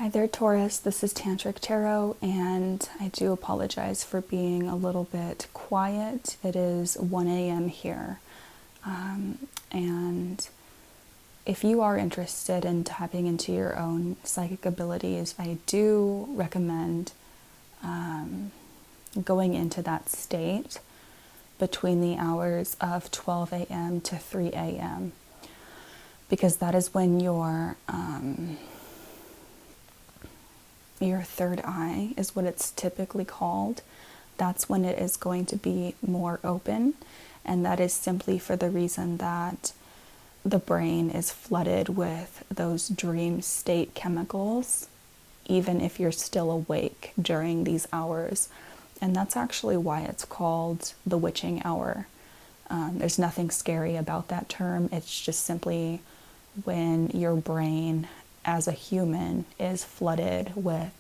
Hi there, Taurus. This is Tantric Tarot, and I do apologize for being a little bit quiet. It is 1 a.m. here. And if you are interested in tapping into your own psychic abilities, I do recommend going into that state between the hours of 12 a.m. to 3 a.m. because that is when your third eye is what it's typically called. That's when it is going to be more open, and that is simply for the reason that the brain is flooded with those dream state chemicals, even if you're still awake during these hours. And that's actually why it's called the witching hour. There's nothing scary about that term. It's just simply when your brain as a human is flooded with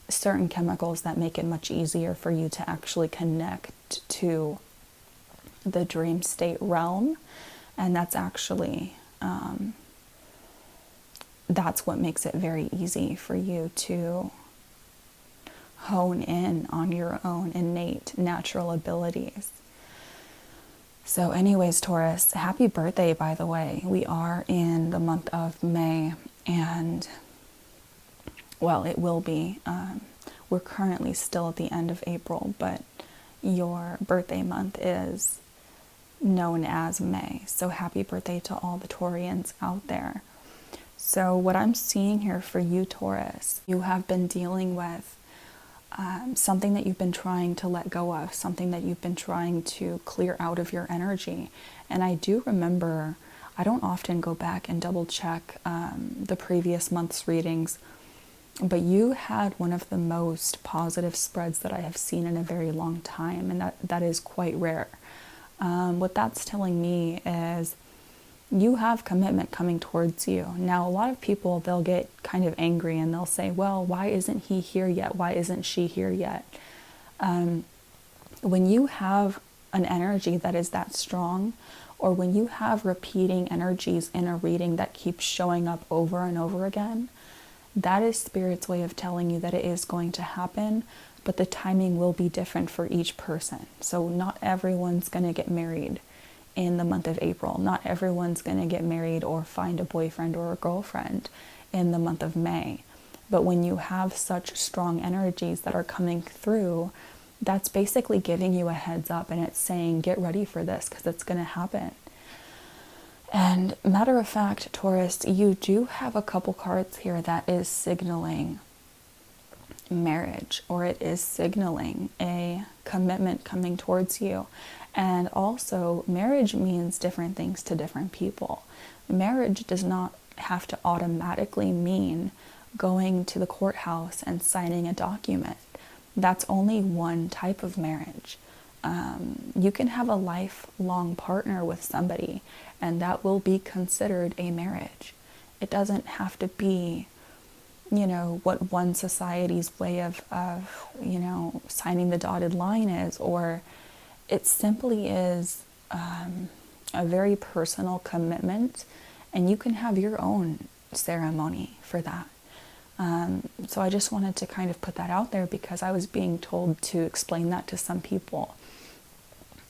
certain chemicals that make it much easier for you to actually connect to the dream state realm. And that's actually that's what makes it very easy for you to hone in on your own innate natural abilities. So anyways, Taurus, happy birthday, by the way. We are in the month of May, and well, it will be. We're currently still at the end of April, but your birthday month is known as May. So happy birthday to all the Taurians out there. So what I'm seeing here for you, Taurus, you have been dealing with something that you've been trying to let go of, something that you've been trying to clear out of your energy. And I do remember, I don't often go back and double check the previous month's readings, but you had one of the most positive spreads that I have seen in a very long time, and that is quite rare. What that's telling me is you have commitment coming towards you. Now, a lot of people, they'll get kind of angry and they'll say, well, why isn't he here yet? Why isn't she here yet? When you have an energy that is that strong, or when you have repeating energies in a reading that keeps showing up over and over again, that is Spirit's way of telling you that it is going to happen, but the timing will be different for each person. So not everyone's going to get married in the month of April. Not everyone's going to get married or find a boyfriend or a girlfriend in the month of May. But when you have such strong energies that are coming through, that's basically giving you a heads up, and it's saying, get ready for this because it's going to happen. And matter of fact, Taurus, you do have a couple cards here that is signaling marriage, or it is signaling a commitment coming towards you. And also, marriage means different things to different people. Marriage does not have to automatically mean going to the courthouse and signing a document. That's only one type of marriage. You can have a lifelong partner with somebody, and that will be considered a marriage. It doesn't have to be, what one society's way of signing the dotted line is, or it simply is a very personal commitment, and you can have your own ceremony for that. So I just wanted to kind of put that out there because I was being told to explain that to some people.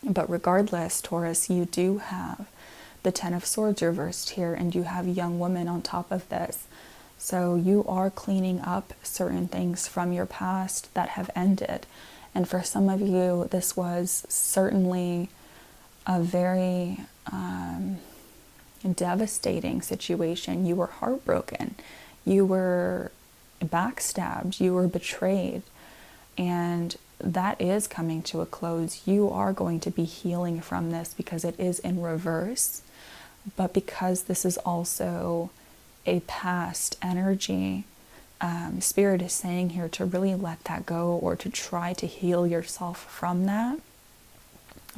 But regardless, Taurus, you do have the Ten of Swords reversed here, and you have young woman on top of this. So you are cleaning up certain things from your past that have ended. And for some of you, this was certainly a very devastating situation. You were heartbroken. You were backstabbed. You were betrayed. And that is coming to a close. You are going to be healing from this because it is in reverse. But because this is also a past energy, Spirit is saying here to really let that go, or to try to heal yourself from that.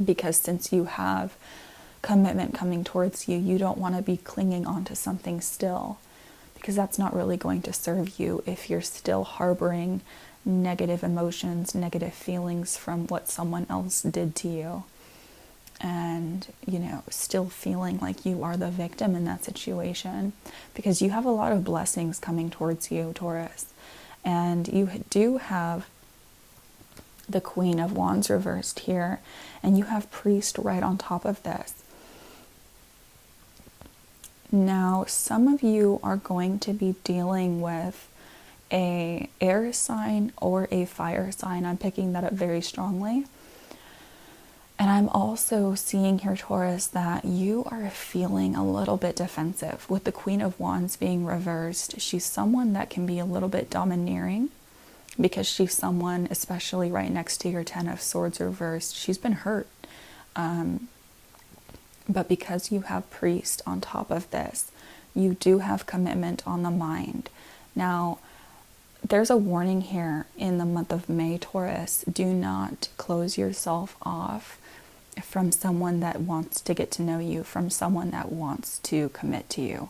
Because since you have commitment coming towards you, you don't want to be clinging onto something still, because that's not really going to serve you if you're still harboring negative emotions, negative feelings from what someone else did to you. And, still feeling like you are the victim in that situation, because you have a lot of blessings coming towards you, Taurus. And you do have the Queen of Wands reversed here, and you have Priest right on top of this. Now, some of you are going to be dealing with a air sign or a fire sign. I'm picking that up very strongly. And I'm also seeing here, Taurus, that you are feeling a little bit defensive. With the Queen of Wands being reversed, she's someone that can be a little bit domineering, because she's someone, especially right next to your Ten of Swords reversed, she's been hurt. But because you have Priest on top of this, you do have commitment on the mind. Now, there's a warning here in the month of May, Taurus. Do not close yourself off from someone that wants to get to know you, from someone that wants to commit to you,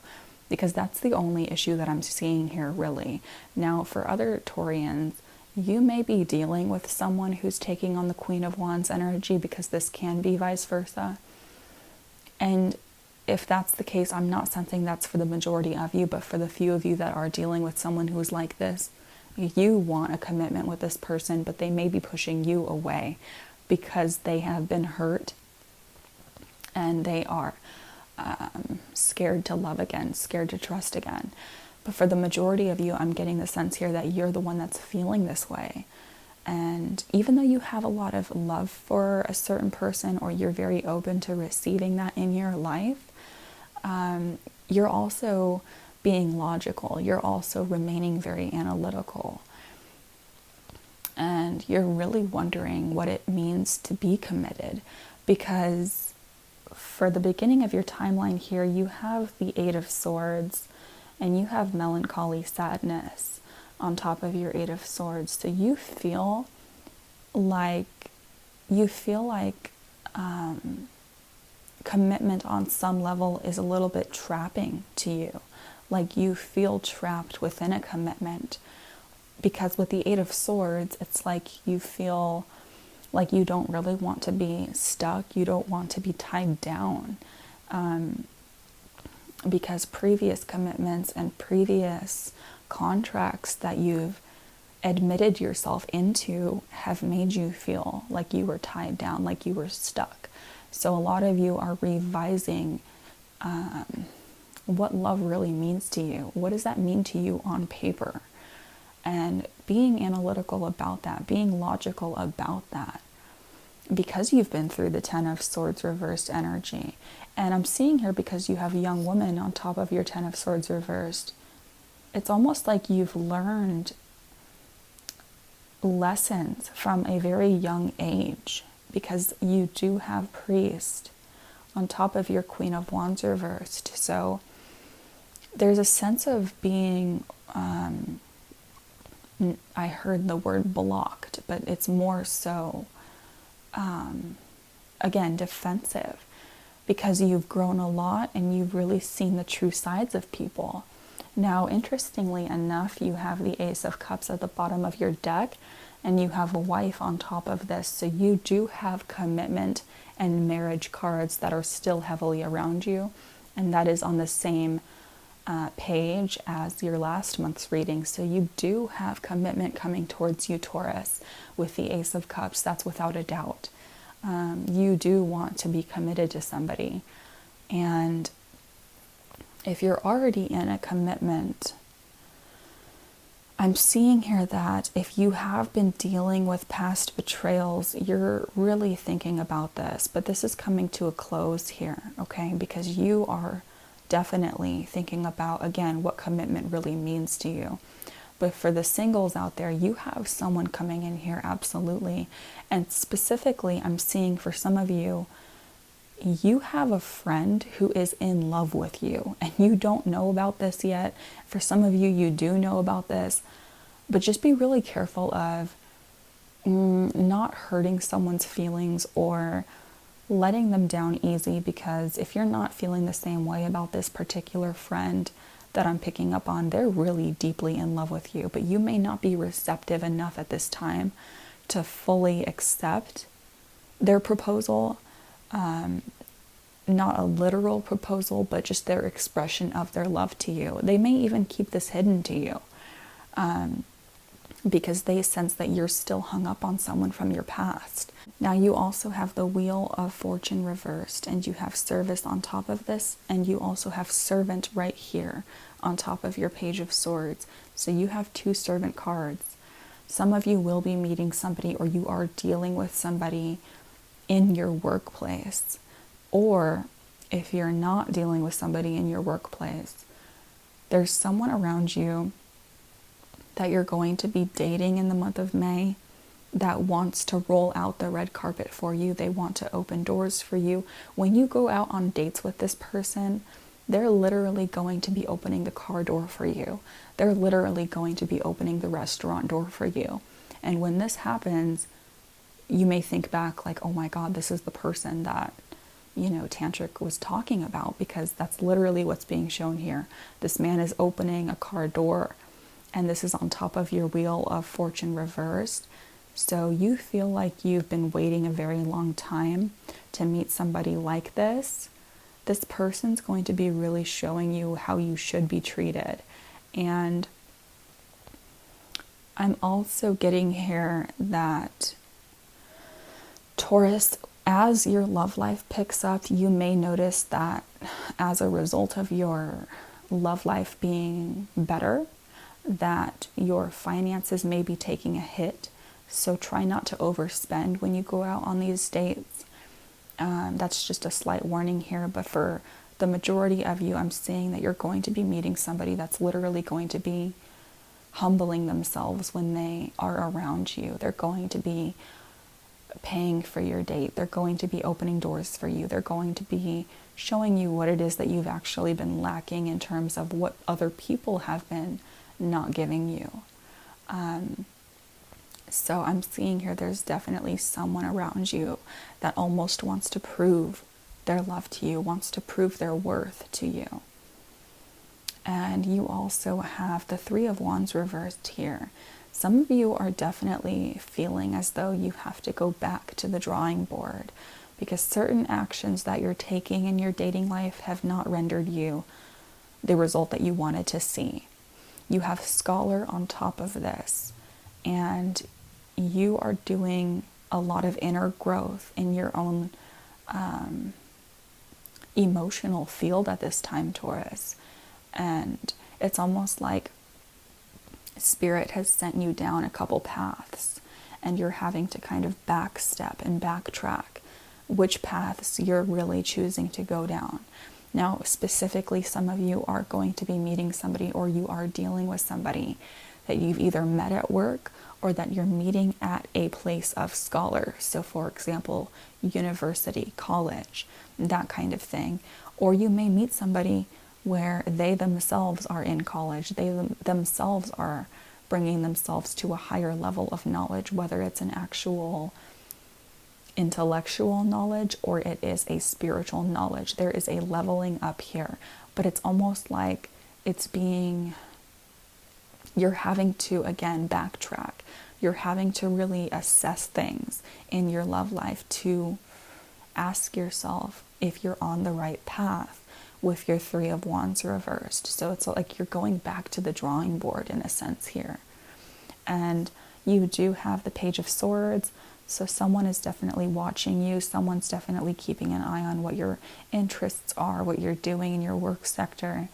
because that's the only issue that I'm seeing here, really. Now, for other Taurians, you may be dealing with someone who's taking on the Queen of Wands energy, because this can be vice versa. And if that's the case, I'm not sensing that's for the majority of you, but for the few of you that are dealing with someone who's like this, you want a commitment with this person, but they may be pushing you away because they have been hurt and they are scared to love again, scared to trust again. But for the majority of you, I'm getting the sense here that you're the one that's feeling this way. And even though you have a lot of love for a certain person, or you're very open to receiving that in your life, you're also being logical. You're also remaining very analytical. And you're really wondering what it means to be committed. Because for the beginning of your timeline here, you have the Eight of Swords and you have melancholy, sadness on top of your Eight of Swords. So you feel like commitment on some level is a little bit trapping to you. Like you feel trapped within a commitment, because with the Eight of Swords, it's like you feel like you don't really want to be stuck. You don't want to be tied down, because previous commitments and previous contracts that you've admitted yourself into have made you feel like you were tied down, like you were stuck. So a lot of you are revising what love really means to you. What does that mean to you on paper? And being analytical about that, being logical about that, because you've been through the Ten of Swords reversed energy. And I'm seeing here, because you have a young woman on top of your Ten of Swords reversed, it's almost like you've learned lessons from a very young age, because you do have Priest on top of your Queen of Wands reversed. So there's a sense of being, I heard the word blocked, but it's more so, again, defensive, because you've grown a lot and you've really seen the true sides of people. Now, interestingly enough, you have the Ace of Cups at the bottom of your deck, and you have a wife on top of this. So you do have commitment and marriage cards that are still heavily around you. And that is on the same page as your last month's reading. So you do have commitment coming towards you, Taurus, with the Ace of Cups. That's without a doubt. You do want to be committed to somebody. And if you're already in a commitment, I'm seeing here that if you have been dealing with past betrayals, you're really thinking about this, but this is coming to a close here, okay? Because you are definitely thinking about, again, what commitment really means to you. But for the singles out there, you have someone coming in here, absolutely. And specifically, I'm seeing for some of you, you have a friend who is in love with you, and you don't know about this yet. For some of you, you do know about this, but just be really careful of not hurting someone's feelings or letting them down easy, because if you're not feeling the same way about this particular friend that I'm picking up on, they're really deeply in love with you, but you may not be receptive enough at this time to fully accept their proposal. Not a literal proposal, but just their expression of their love to you. They may even keep this hidden to you. because they sense that you're still hung up on someone from your past. Now you also have the Wheel of Fortune reversed, and you have Service on top of this, and you also have Servant right here on top of your Page of Swords. So you have 2 Servant cards. Some of you will be meeting somebody, or you are dealing with somebody in your workplace. Or if you're not dealing with somebody in your workplace, there's someone around you that you're going to be dating in the month of May that wants to roll out the red carpet for you. They want to open doors for you. When you go out on dates with this person, they're literally going to be opening the car door for you. They're literally going to be opening the restaurant door for you. And when this happens, you may think back like, oh my God, this is the person that, Tantric was talking about, because that's literally what's being shown here. This man is opening a car door, and this is on top of your Wheel of Fortune reversed. So you feel like you've been waiting a very long time to meet somebody like this. This person's going to be really showing you how you should be treated. And I'm also getting here that Taurus, as your love life picks up, you may notice that as a result of your love life being better, that your finances may be taking a hit. So try not to overspend when you go out on these dates. That's just a slight warning here, but for the majority of you, I'm seeing that you're going to be meeting somebody that's literally going to be humbling themselves when they are around you. They're going to be paying for your date. They're going to be opening doors for you. They're going to be showing you what it is that you've actually been lacking in terms of what other people have been not giving you. So I'm seeing here there's definitely someone around you that almost wants to prove their love to you, wants to prove their worth to you. And you also have the 3 of Wands reversed here. Some of you are definitely feeling as though you have to go back to the drawing board because certain actions that you're taking in your dating life have not rendered you the result that you wanted to see. You have Scholar on top of this, and you are doing a lot of inner growth in your own emotional field at this time, Taurus. And it's almost like Spirit has sent you down a couple paths, and you're having to kind of backstep and backtrack which paths you're really choosing to go down. Now, specifically, some of you are going to be meeting somebody, or you are dealing with somebody that you've either met at work or that you're meeting at a place of scholar. So, for example, university, college, that kind of thing. Or you may meet somebody where they themselves are in college. They themselves are bringing themselves to a higher level of knowledge, whether it's an actual intellectual knowledge or it is a spiritual knowledge. There is a leveling up here, but it's almost like you're having to, again, backtrack. You're having to really assess things in your love life to ask yourself if you're on the right path with your 3 of Wands reversed. So it's like you're going back to the drawing board in a sense here. And you do have the Page of Swords. So someone is definitely watching you. Someone's definitely keeping an eye on what your interests are, what you're doing in your work sector.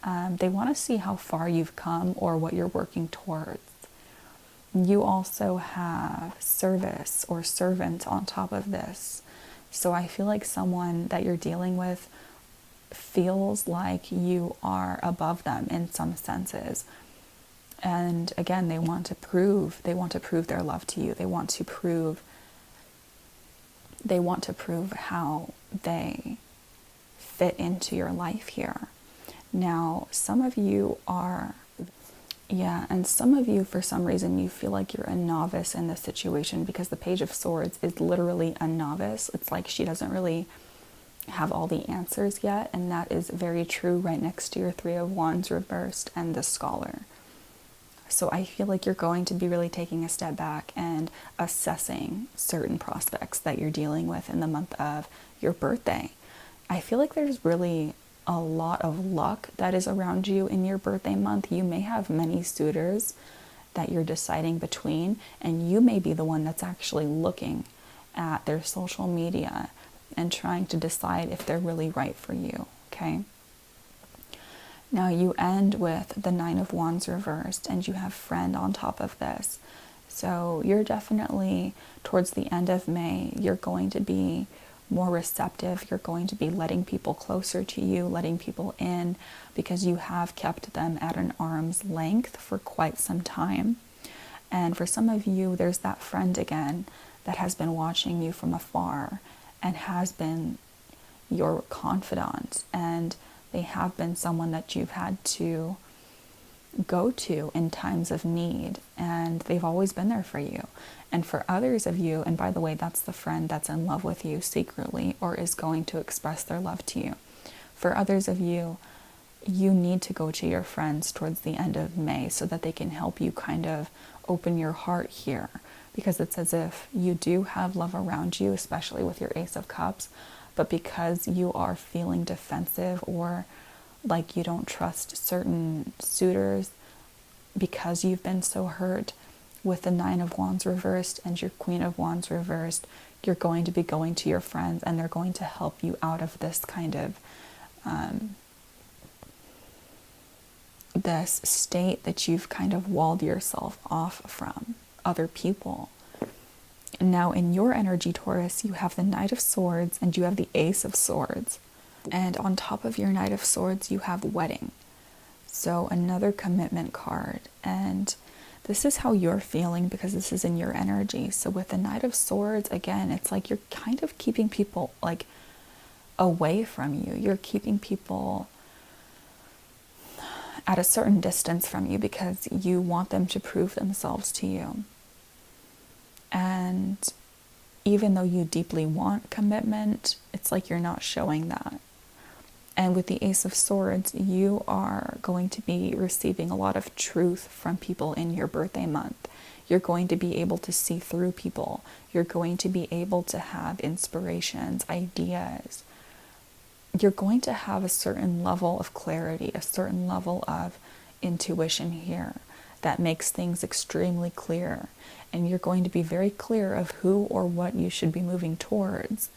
They want to see how far you've come or what you're working towards. You also have Service or Servant on top of this. So I feel like someone that you're dealing with feels like you are above them in some senses. And again, they want to prove their love to you. They want to prove how they fit into your life here. Now, some of you are, and some of you, for some reason, you feel like you're a novice in this situation because the Page of Swords is literally a novice. It's like she doesn't really have all the answers yet, and that is very true right next to your 3 of Wands reversed and the Scholar. So I feel like you're going to be really taking a step back and assessing certain prospects that you're dealing with in the month of your birthday. I feel like there's really a lot of luck that is around you in your birthday month. You may have many suitors, that you're deciding between, and you may be the one that's actually looking at their social media and trying to decide if they're really right for you, okay? Now you end with the Nine of Wands reversed, and you have friend on top of this. So you're definitely, towards the end of May, you're going to be more receptive. You're going to be letting people closer to you, letting people in, because you have kept them at an arm's length for quite some time. And for some of you, there's that friend again that has been watching you from afar and has been your confidant, and they have been someone that you've had to go to in times of need, and they've always been there for you. And for others of you, and by the way, that's the friend that's in love with you secretly or is going to express their love to you. For others of you, you need to go to your friends towards the end of May so that they can help you kind of open your heart here, because it's as if you do have love around you, especially with your Ace of Cups, but because you are feeling defensive or like you don't trust certain suitors because you've been so hurt, with the Nine of Wands reversed and your Queen of Wands reversed, you're going to be going to your friends and they're going to help you out of this kind of this state that you've kind of walled yourself off from other people. Now in your energy, Taurus, you have the Knight of Swords and you have the Ace of Swords. And on top of your Knight of Swords, you have Wedding. So another commitment card. And this is how you're feeling because this is in your energy. So with the Knight of Swords, again, it's like you're kind of keeping people like away from you. You're keeping people at a certain distance from you because you want them to prove themselves to you. And even though you deeply want commitment, it's like you're not showing that. And with the Ace of Swords, you are going to be receiving a lot of truth from people in your birthday month. You're going to be able to see through people. You're going to be able to have inspirations, ideas. You're going to have a certain level of clarity, a certain level of intuition here that makes things extremely clear. And you're going to be very clear of who or what you should be moving towards.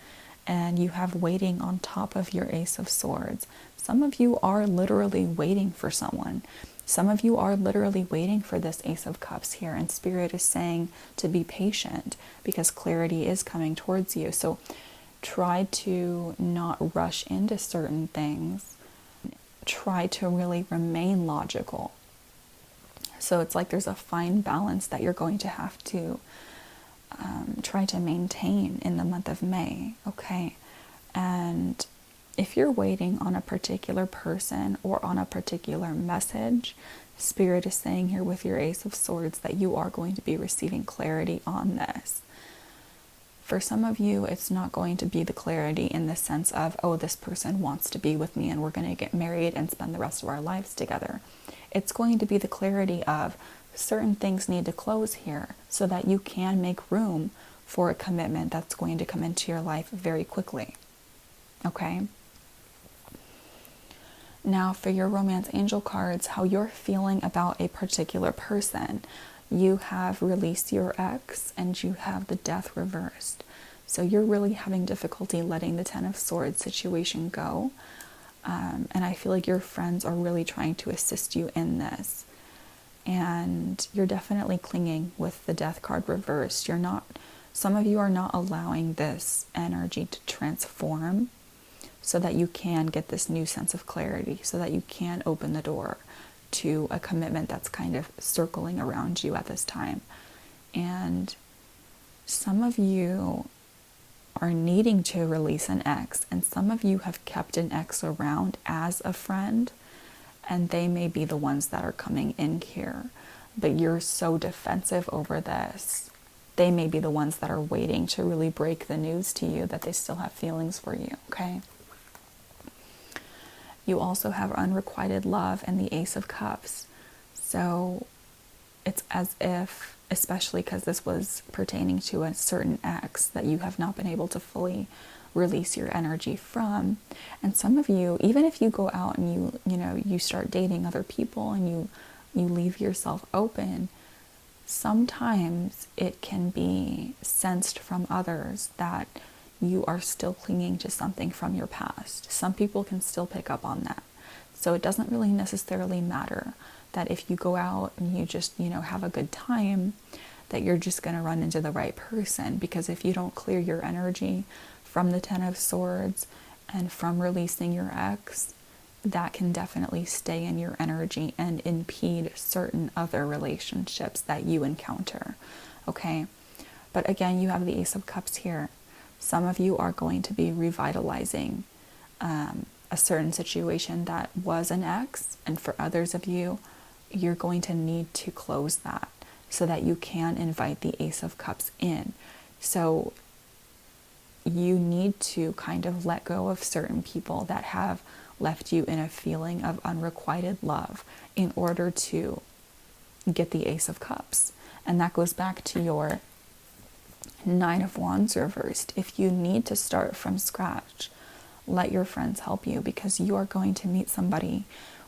And you have waiting on top of your Ace of Swords. Some of you are literally waiting for someone. Some of you are literally waiting for this Ace of Cups here. And Spirit is saying to be patient because clarity is coming towards you. So try to not rush into certain things. Try to really remain logical. So it's like there's a fine balance that you're going to have to try to maintain in the month of May, okay? And if you're waiting on a particular person or on a particular message, Spirit is saying here with your Ace of Swords that you are going to be receiving clarity on this. For some of you, it's not going to be the clarity in the sense of, oh, this person wants to be with me and we're going to get married and spend the rest of our lives together. It's going to be the clarity of certain things need to close here so that you can make room for a commitment that's going to come into your life very quickly. Okay? Now for your romance angel cards, how you're feeling about a particular person. You have released your ex and you have the Death reversed. So you're really having difficulty letting the Ten of Swords situation go. And I feel like your friends are really trying to assist you in this. And you're definitely clinging with the Death card reversed. Some of you are not allowing this energy to transform so that you can get this new sense of clarity, so that you can open the door to a commitment that's kind of circling around you at this time. And some of you are needing to release an ex, and some of you have kept an ex around as a friend, and they may be the ones that are coming in here, but you're so defensive over this. They may be the ones that are waiting to really break the news to you that they still have feelings for you, okay? You also have unrequited love and the Ace of Cups. So it's as if, especially because this was pertaining to a certain ex that you have not been able to fully release your energy from. And some of you, even if you go out and you start dating other people and you leave yourself open, sometimes it can be sensed from others that you are still clinging to something from your past. Some people can still pick up on that. So it doesn't really necessarily matter that if you go out and you just, have a good time, that you're just going to run into the right person. Because if you don't clear your energy from the Ten of Swords and from releasing your ex, that can definitely stay in your energy and impede certain other relationships that you encounter. Okay? But again, you have the Ace of Cups here. Some of you are going to be revitalizing a certain situation that was an ex, and for others of you, you're going to need to close that so that you can invite the Ace of Cups in. So you need to kind of let go of certain people that have left you in a feeling of unrequited love in order to get the Ace of Cups. And that goes back to your Nine of Wands reversed. If you need to start from scratch, let your friends help you, because you are going to meet somebody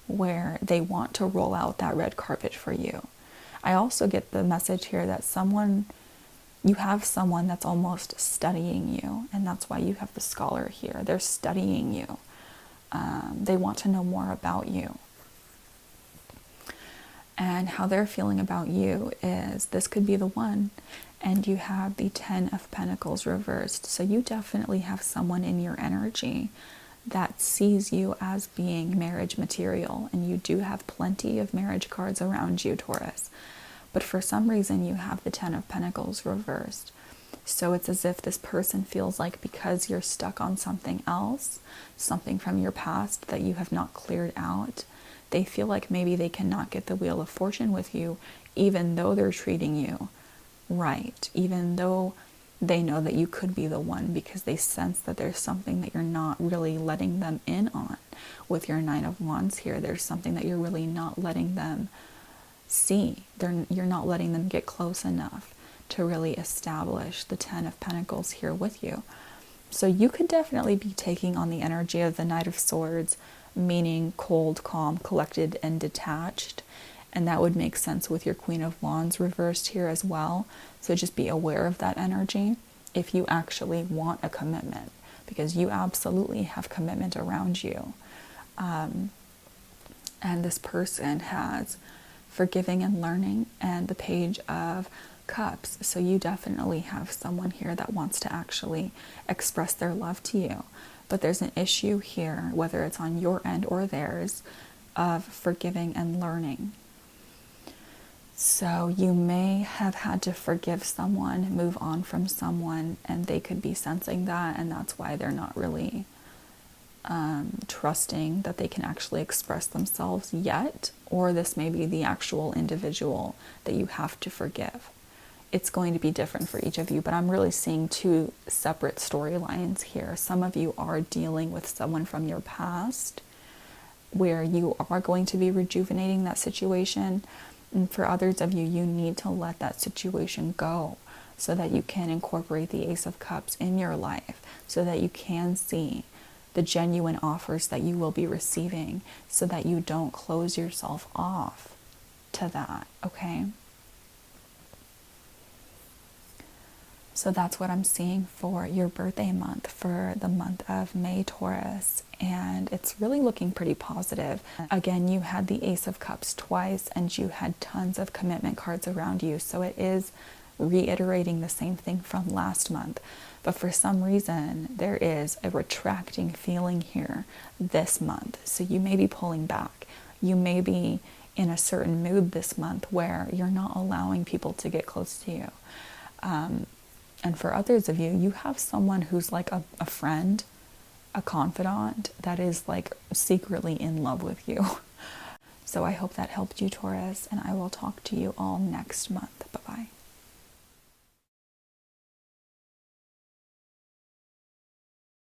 where they want to roll out that red carpet for you. I also get the message here that you have someone that's almost studying you, and that's why you have the Scholar here. They're studying you. They want to know more about you. And how they're feeling about you is this could be the one. And you have the Ten of Pentacles reversed. So you definitely have someone in your energy that sees you as being marriage material. And you do have plenty of marriage cards around you, Taurus. But for some reason, you have the Ten of Pentacles reversed. So it's as if this person feels like because you're stuck on something else, something from your past that you have not cleared out, they feel like maybe they cannot get the Wheel of Fortune with you, even though they're treating you right, even though they know that you could be the one, because they sense that there's something that you're not really letting them in on. With your Nine of Wands here, there's something that you're really not letting them see. You're not letting them get close enough to really establish the Ten of Pentacles here with you. So you could definitely be taking on the energy of the Knight of Swords, meaning cold, calm, collected, and detached. And that would make sense with your Queen of Wands reversed here as well. So just be aware of that energy if you actually want a commitment, because you absolutely have commitment around you. And this person has forgiving and learning and the Page of Cups. So you definitely have someone here that wants to actually express their love to you. But there's an issue here, whether it's on your end or theirs, of forgiving and learning. So you may have had to forgive someone, move on from someone, and they could be sensing that, and that's why they're not really trusting that they can actually express themselves yet, or this may be the actual individual that you have to forgive. It's going to be different for each of you, but I'm really seeing two separate storylines here. Some of you are dealing with someone from your past where you are going to be rejuvenating that situation. And for others of you, you need to let that situation go so that you can incorporate the Ace of Cups in your life, so that you can see the genuine offers that you will be receiving, so that you don't close yourself off to that, okay? So that's what I'm seeing for your birthday month, for the month of May, Taurus. And it's really looking pretty positive. Again, you had the Ace of Cups twice, and you had tons of commitment cards around you. So it is reiterating the same thing from last month. But for some reason, there is a retracting feeling here this month. So you may be pulling back. You may be in a certain mood this month where you're not allowing people to get close to you. And for others of you, you have someone who's like a friend, a confidant that is like secretly in love with you. So I hope that helped you, Taurus, and I will talk to you all next month. Bye-bye.